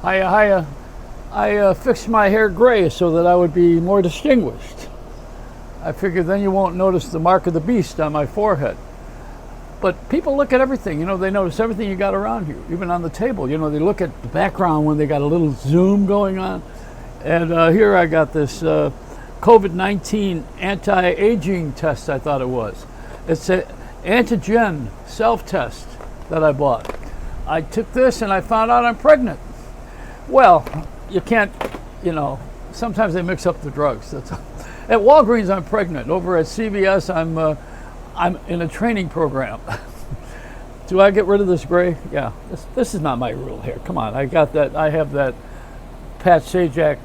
I fixed my hair gray so that I would be more distinguished. I figured then you won't notice the mark of the beast on my forehead. But people look at everything, they notice everything you got around you, even on the table. They look at the background when they got a little zoom going on. And here I got this COVID-19 anti-aging test, I thought it was. It's an antigen self-test that I bought. I took this and I found out I'm pregnant. Well, you can't, sometimes they mix up the drugs. At Walgreens, I'm pregnant. Over at CVS, I'm in a training program. Do I get rid of this gray? Yeah, this is not my real hair. Come on, I have that Pat Sajak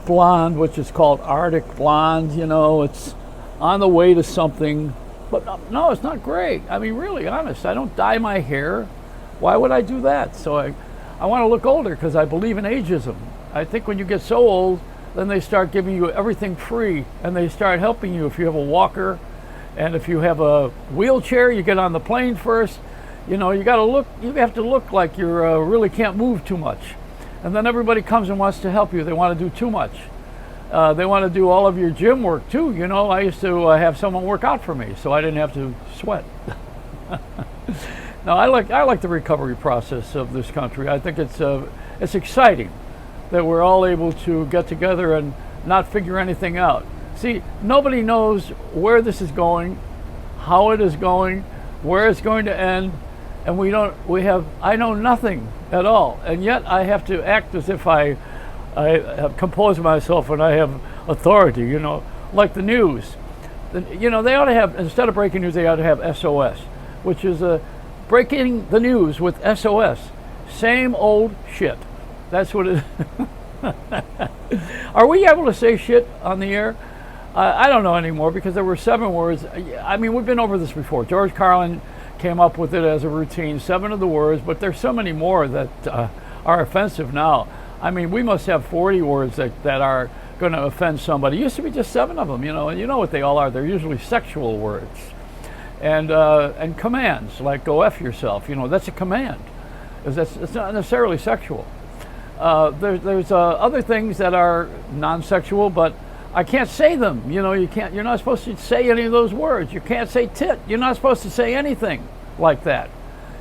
blonde, which is called Arctic blonde. It's on the way to something. But no, it's not gray. I mean, really honest, I don't dye my hair. Why would I do that? So I want to look older because I believe in ageism. I think when you get so old, then they start giving you everything free, and they start helping you if you have a walker, and if you have a wheelchair, you get on the plane first. You have to look like you really can't move too much. And then everybody comes and wants to help you. They want to do too much. They want to do all of your gym work too. I used to have someone work out for me, so I didn't have to sweat. No, I like the recovery process of this country. I think it's exciting that we're all able to get together and not figure anything out. See, nobody knows where this is going, how it is going, where it's going to end, and I know nothing at all, and yet I have to act as if I have composed myself and I have authority, like the news. They ought to have, instead of breaking news, they ought to have SOS, which is breaking the news with SOS. Same old shit. That's what it is. Are we able to say shit on the air? I don't know anymore because there were 7 words. I mean, we've been over this before. George Carlin came up with it as a routine, 7 of the words, but there's so many more that are offensive now. I mean, we must have 40 words that are going to offend somebody. It used to be just 7 of them, and you know what they all are. They're usually sexual words. And commands, like go F yourself, that's a command. It's not necessarily sexual. There's other things that are non-sexual, but I can't say them. You're not supposed to say any of those words. You can't say tit. You're not supposed to say anything like that.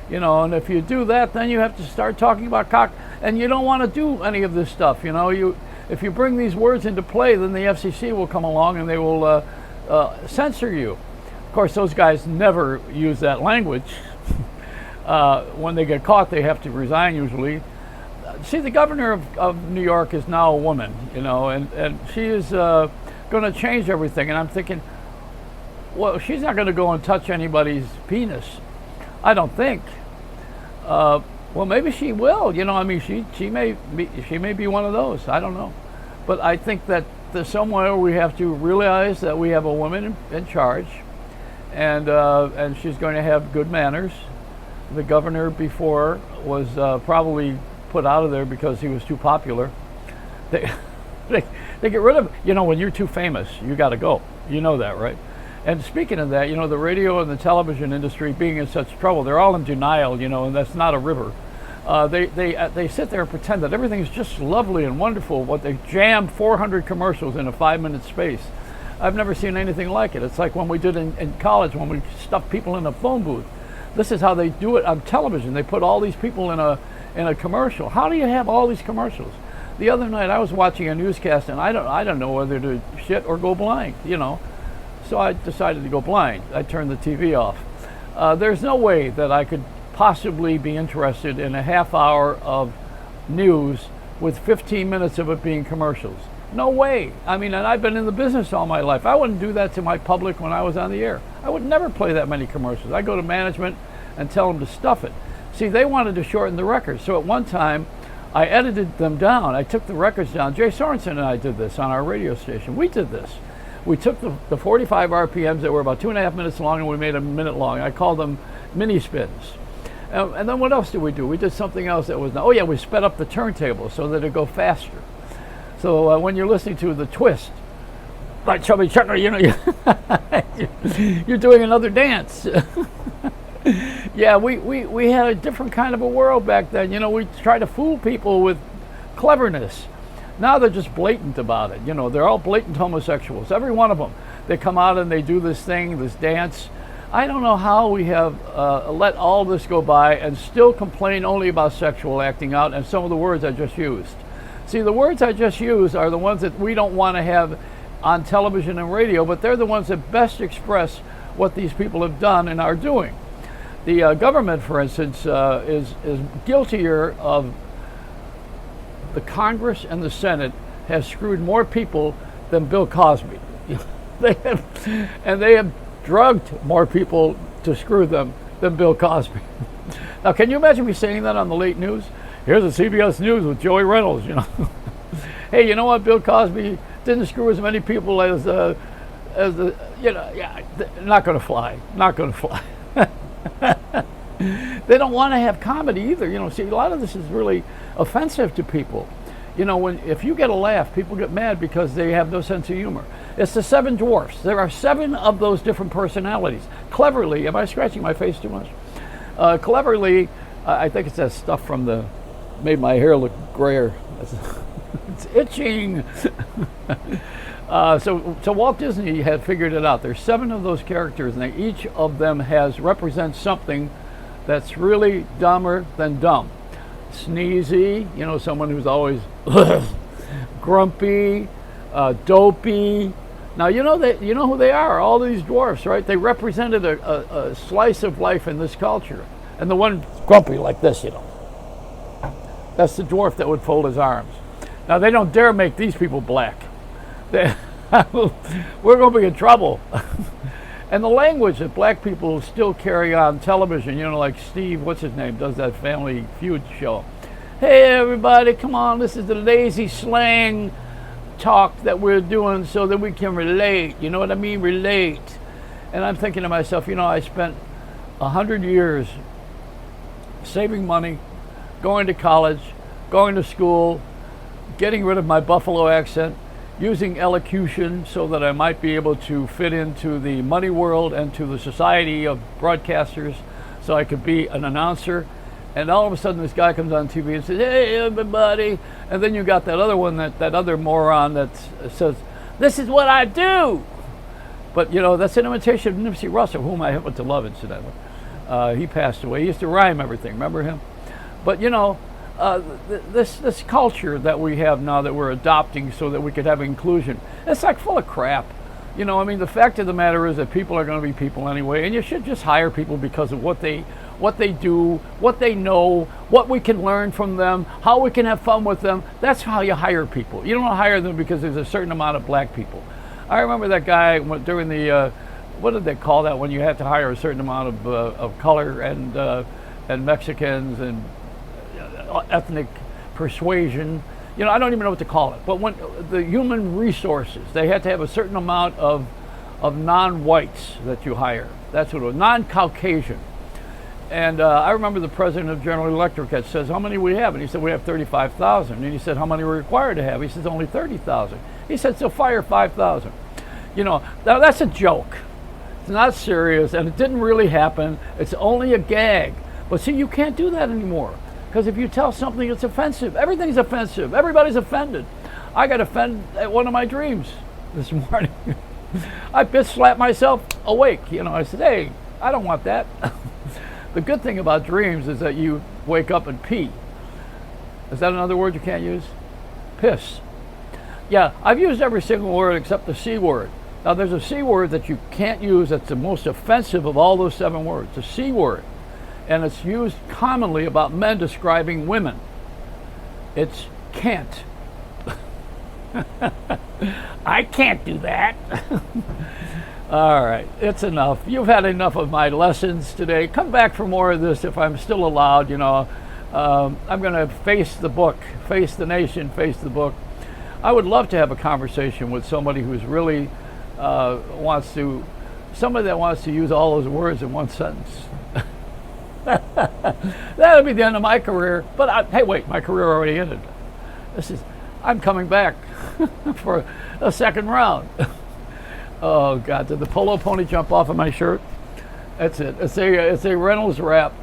And if you do that, then you have to start talking about cock, and you don't want to do any of this stuff. If you bring these words into play, then the FCC will come along and they will censor you. Of course, those guys never use that language. When they get caught, they have to resign usually. See, the governor of New York is now a woman, and she is going to change everything. And I'm thinking, well, she's not going to go and touch anybody's penis. I don't think. Well, maybe she will. She may be one of those. I don't know. But I think that somewhere we have to realize that we have a woman in charge, and she's going to have good manners. The governor before was probably put out of there because he was too popular. They get rid of, when you're too famous, you got to go. You know that, right? And speaking of that, the radio and the television industry being in such trouble, they're all in denial, and that's not a river. They sit there and pretend that everything's just lovely and wonderful, but they jam 400 commercials in a 5-minute space. I've never seen anything like it. It's like when we did in college, when we stuffed people in a phone booth. This is how they do it on television. They put all these people in a commercial. How do you have all these commercials? The other night I was watching a newscast, and I don't know whether to shit or go blind, So I decided to go blind. I turned the TV off. There's no way that I could possibly be interested in a half hour of news with 15 minutes of it being commercials. No way. I mean, and I've been in the business all my life. I wouldn't do that to my public when I was on the air. I would never play that many commercials. I go to management and tell them to stuff it. See, they wanted to shorten the records. So at one time, I edited them down. I took the records down. Jay Sorensen and I did this on our radio station. We did this. We took the 45 RPMs that were about 2.5 minutes long, and we made them a minute long. I called them mini spins. And then what else did we do? We did something else that was, we sped up the turntable so that it'd go faster. So when you're listening to the twist, like Chubby Checker, you're doing another dance. Yeah, we had a different kind of a world back then. You know, we tried to fool people with cleverness. Now they're just blatant about it. You know, they're all blatant homosexuals. Every one of them. They come out and they do this thing, this dance. I don't know how we have let all this go by and still complain only about sexual acting out and some of the words I just used. See, the words I just used are the ones that we don't want to have on television and radio, but they're the ones that best express what these people have done and are doing. The government, for instance, is guiltier of the Congress and the Senate has screwed more people than Bill Cosby. they have drugged more people to screw them than Bill Cosby. Now, can you imagine me saying that on the late news? Here's the CBS News with Joey Reynolds, you know. Hey, you know what? Bill Cosby didn't screw as many people as the, you know, yeah, not going to fly. Not going to fly. They don't want to have comedy either. You know, see, a lot of this is really offensive to people. You know, if you get a laugh, people get mad because they have no sense of humor. It's the seven dwarfs. There are 7 of those different personalities. Cleverly, am I scratching my face too much? Cleverly, I think it's that stuff from made my hair look grayer. It's itching. So Walt Disney had figured it out. There's 7 of those characters, and each of them represents something that's really dumber than dumb. Sneezy, you know, someone who's always grumpy, dopey. Now you know who they are. All these dwarfs, right? They represented a slice of life in this culture. And the one grumpy like this, you know, that's the dwarf that would fold his arms. Now they don't dare make these people black. We're going to be in trouble. And the language that black people still carry on television, you know, like Steve, what's his name, does that Family Feud show. Hey, everybody, come on, this is the lazy slang talk that we're doing so that we can relate. You know what I mean? Relate. And I'm thinking to myself, you know, I spent 100 years saving money, going to college, going to school, getting rid of my Buffalo accent, using elocution so that I might be able to fit into the money world and to the society of broadcasters so I could be an announcer. And all of a sudden this guy comes on TV and says, hey, everybody. And then you got that other one, that other moron that says, this is what I do. But, you know, that's an imitation of Nipsey Russell, whom I happen to love, incidentally. He passed away. He used to rhyme everything. Remember him? But, you know, this culture that we have now that we're adopting so that we could have inclusion, it's like full of crap. You know, I mean, the fact of the matter is that people are going to be people anyway, and you should just hire people because of what they do, what they know, what we can learn from them, how we can have fun with them. That's how you hire people. You don't hire them because there's a certain amount of black people. I remember that guy during the, what did they call that when you have to hire a certain amount of color and Mexicans and ethnic persuasion. You know, I don't even know what to call it. But when the human resources, they had to have a certain amount of non-whites that you hire. That's what it was, non-Caucasian. And I remember the president of General Electric had says, how many we have? And he said, we have 35,000. And he said, how many we're required to have? He says, only 30,000. He said, so fire 5,000. You know, now that's a joke. It's not serious, and it didn't really happen. It's only a gag. But see, you can't do that anymore. Because if you tell something, it's offensive. Everything's offensive. Everybody's offended. I got offended at one of my dreams this morning. I bitch slapped myself awake. You know, I said, hey, I don't want that. The good thing about dreams is that you wake up and pee. Is that another word you can't use? Piss. Yeah, I've used every single word except the C word. Now, there's a C word that you can't use that's the most offensive of all those 7 words, the C word. And it's used commonly about men describing women. It's can't. I can't do that. All right, it's enough. You've had enough of my lessons today. Come back for more of this if I'm still allowed. You know, I'm going to face the book, face the nation, face the book. I would love to have a conversation with somebody who's really somebody that wants to use all those words in one sentence. That'll be the end of my career. But hey, wait, my career already ended. I'm coming back for a second round. Oh God, did the polo pony jump off of my shirt? That's it. It's a Reynolds wrap.